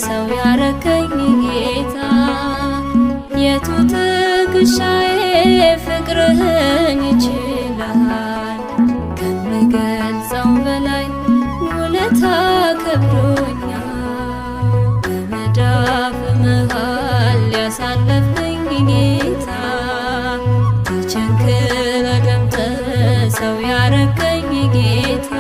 ሰው ያረከኝ ጌታ የቱ ትከሻዬ ፍቅርህን ይችላል ከምገልጸው በላይ ውለታ ከብዶኛል በመዳፍ መሃል ያሳለፍከኝ ጌታ ተቸንክረ ደምተ ሰው ያረከኝ ጌታ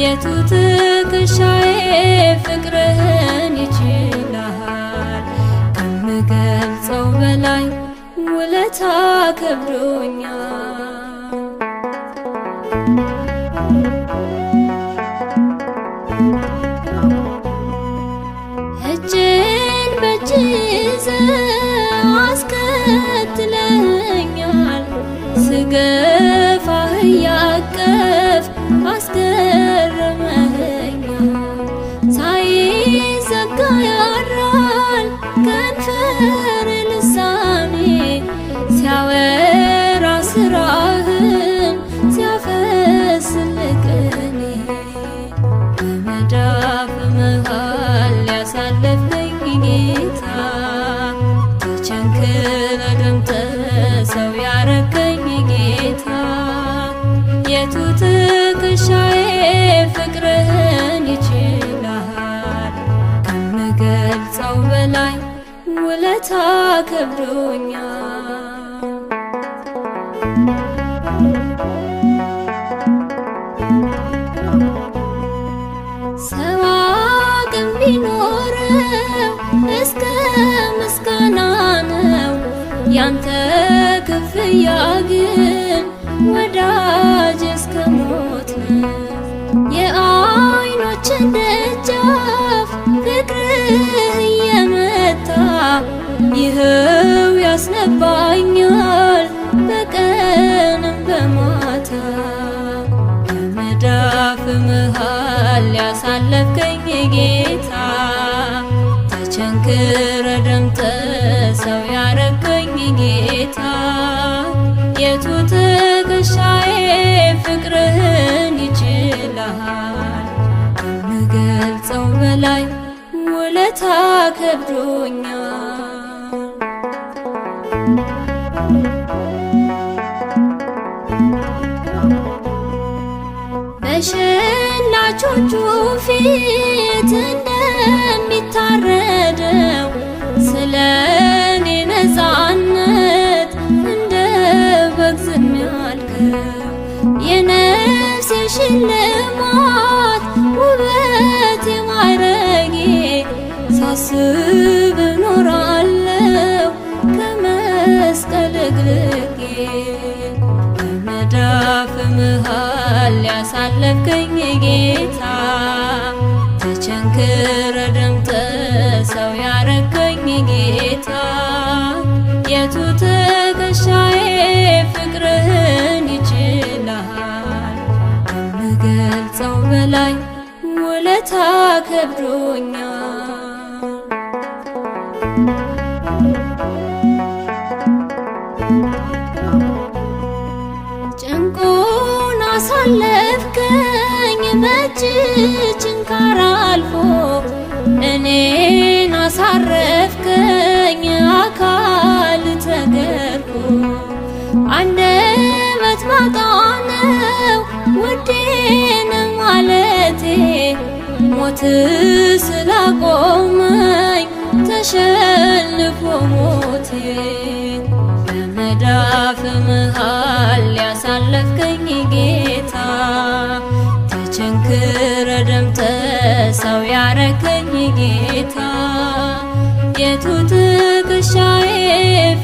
የቱ ትከሻዬ ፍቅርህን ይችላል ከምገልጸው በላይ ውለታ ከብዶኛል እጄን በእጅ ይዘህ አስከትለኸኛል ስገፋህ እያቀፍክ አስገርመኸኛል ሳይዘጋ ያድራል ከንፈር ልሳኔ ሲያወራ ስራህን ሲያፈስልህ ቅኔ በመዳፍ መሃል ያሳለፍከኝ ጌታ ተቸንክረ ደምተ ሰው ያረከኝ ጌታ የቱ ትከሻዬ ፍቅርህን ይችላል ከምገልጸው በላይ ውለታ ከብዶኛል ሰው አቅም ቢኖረው እስከ ምስጋና ነው ያንተ ክፍያ ግን ወዳጅ እስከ ሞት ነው የዓይኖችን ደጃፍ ፍቅርህ እየመታ ይኸው ያስነባኛል በቀንም በማታ በመዳፍ መሃል ያሳለፍከኝ ጌታ ተቸንክረ ደምተ ሰው ያረከኝ ጌታ የቱ ትከሻዬ ፍቅርህን ይችላል ከምገልጸው በላይ ውለታ ከብዶኛል በሸላቾቹ ፊት እንደሚታረደው ስለኔ ነፃነት እንደ በግ ዝም ያልከው የነፍሴ ሽልማት ውበት የማዕረጌ ሳስብ እኖራለሁ ከመስቀል እግርጌ በመዳፍ መሃል ያሳለፍከኝ ጌታ ተቸንክረ ደምተ ሰው ያረከኝ ጌታ የቱ ትከሻዬ ፍቅርህን ይችላል ከምገልጸው በላይ ውለታ ከብዶኛል ጭንቁን አሳለፍከኝ በእጅ ችንካር አልፎ እኔን አሳረፍከኝ አካል ተገርፎ አንደበት ማጣነው ውዴን ማለቴ ሞት ስላቆመኝ ተሸንፎ ሞቴ በመዳፍ መሃል ያሳለፍከኝ ጌታ ተቸንክረ ደምተ ሰው ያረከኝ ጌታ የቱ ትከሻዬ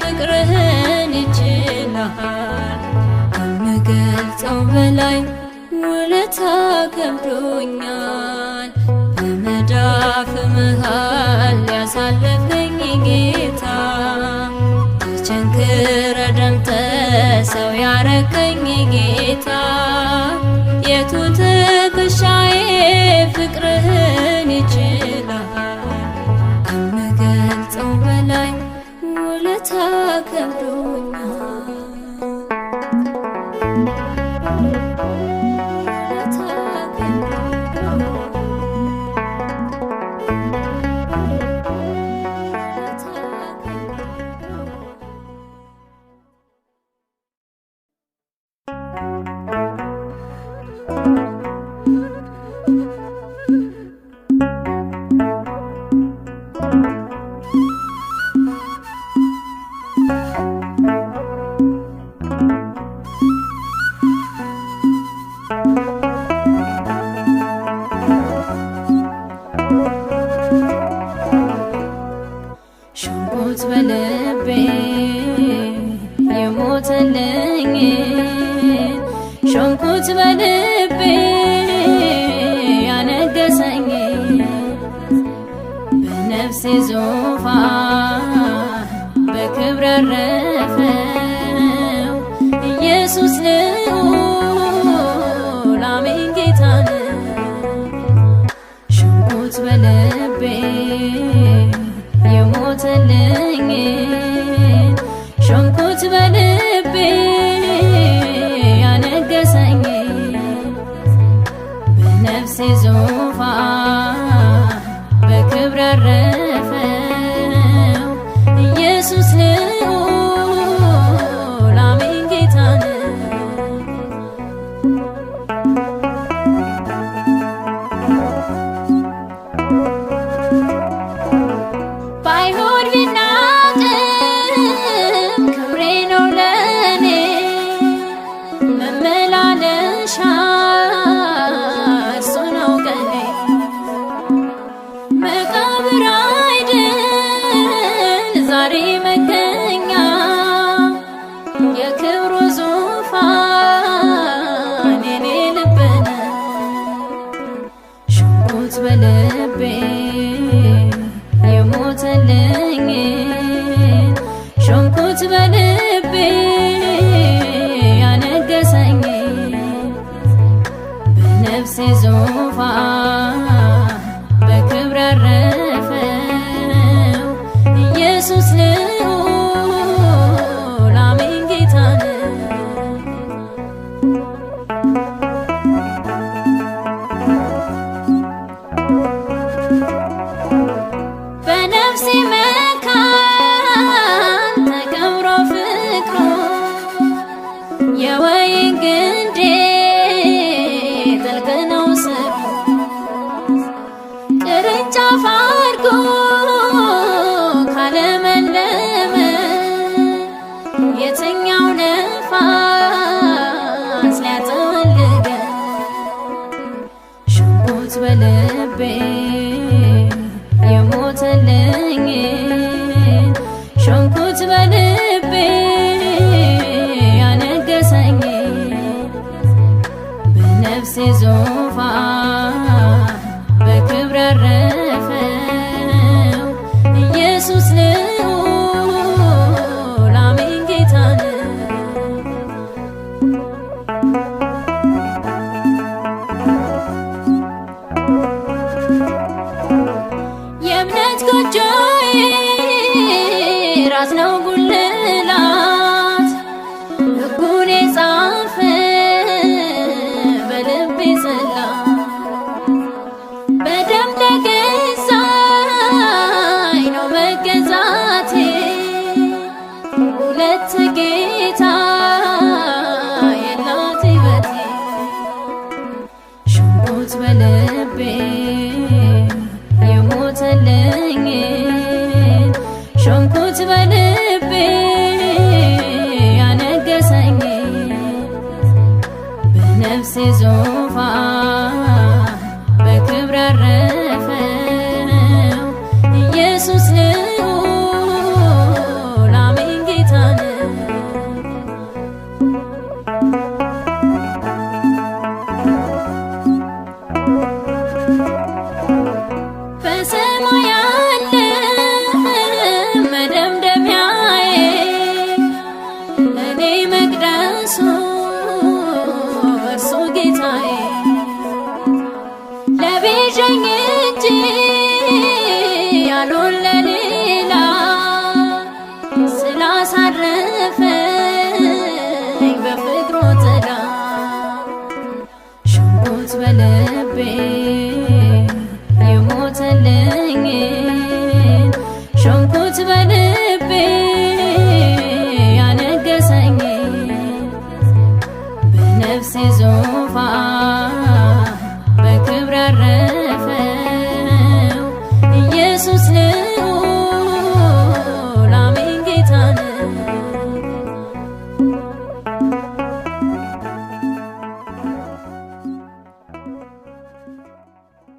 ፍቅርህን ይችላል ከምገልጸው በላይ ውለታ ከብዶኛል በመዳፍ መሃል ያሳለፈኝ ጌታ ተቸንክረ ደምተ ሰው ያረከኝ ጌታ የቱ ትከሻዬ ፍቅርህን ይችላል ከምገልጸው በላይ ውለታ ከብዶኛል ውለታ ከብዶኛል ሾምኩት በልቤ ያነገሰኝ በነፍሴ ዙፋን በክብር ያረፈው ኢየሱስ ልዑል አሜን ጌታ ነው። ሾምኩት በልቤ የሞተልኝ ሾምኩት በልቤ ያነገሰኝ በነፍሴ ዙፋን በክብር ያረፈው ኢየሱስ ልዑል አሜን ጌታ ነው። ባይሁድ ቢናቅም ክብሬ ነው ለኔ መመላለሻ እሱ ነው ቀኔ መቃብር አይደል ዛሬ መገኛ የክብሩ ዙፋን የኔ ልብ ነው። ሾምኩት በልቤ የሞተልኝ ሾምኩት በልቤ ያነገሰኝ በነፍሴ ዙፋን በክብር ያረፈው ኢየሱስ ልዑል አሜን ጌታ ነው። በነፍሴ መካን ተቀብሮ ፍቅሩ የወይን ግንዴ ጥልቅ ነው ስሩ ቅርንጫፍ አድርጎ ካለመለመ የትኛው ነፋስ ሊያጠወልገ ሾምኩት በልቤ የሞተልኝ ሾምኩት በልቤ ያነገሰኝ በነፍሴ ዙፋን በክብር ያረፈው ኢየሱስ ልዑል አሜን ጌታ ነው። የእምነት ጎጆዬ ራስ ነው ጉልላት ሕጉን የጻፈ በልቤ ጽላት በደም ለገዛኝ ነው መገዛቴ ሁለት ጌታ የላት ሕይወቴ ሾምኩት በልቤ የሞተልኝ ሾምኩት በልቤ ያነገሰኝ በነፍሴ ዙፋን በክብር ያረፈው ኢየሱስ ልዑል አሜን ጌታ ነው። በሰማይ ያለ መደምደሚያዬ ለኔ መቅደሱ እርሱ ጌታዬ ለቤዠኝ እንጂ ያልሆን ለሌላ ስላሳረፈኝ በፍቅሩ ጥላ ሾምኩት በልቤ የሞተልኝ ሾምኩት በልቤ ያነገሰኝ በነፍሴ ዙፋን በክብር ያረፈው ኢየሱስ ልዑል አሜን ጌታ ነው።